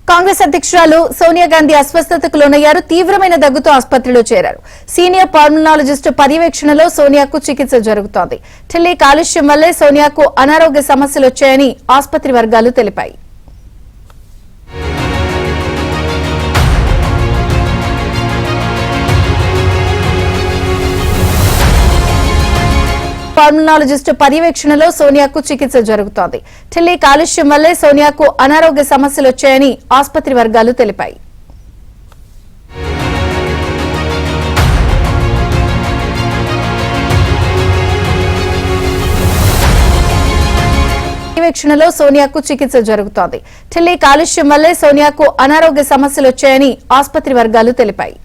కాంగ్రెస్ అధ్యక్షురాలు సోనియా గాంధీ అస్వస్థతకు లోనయ్యారు. తీవ్రమైన దగ్గుతో ఆసుపత్రిలో చేరారు. సీనియర్ పల్మనాలజిస్టు పర్యవేక్షణలో సోనియాకు చికిత్స జరుగుతోంది. ఢిల్లీ కాలుష్యం వల్లే సోనియాకు అనారోగ్య సమస్యలు వచ్చాయని ఆసుపత్రి వర్గాలు తెలిపాయి. పల్మనాలజిస్టు పర్యవేక్షణలో సోనియాకు చికిత్స జరుగుతోంది. ఢిల్లీ కాలుష్యం వల్లే సోనియాకు అనారోగ్య సమస్యలు వచ్చాయని ఆసుపత్రి వర్గాలు తెలిపాయి. పర్యవేక్షణలో సోనియాకు చికిత్స జరుగుతోంది. ఢిల్లీ కాలుష్యం వల్లే సోనియాకు అనారోగ్య సమస్యలు వచ్చాయని ఆసుపత్రి వర్గాలు తెలిపాయి.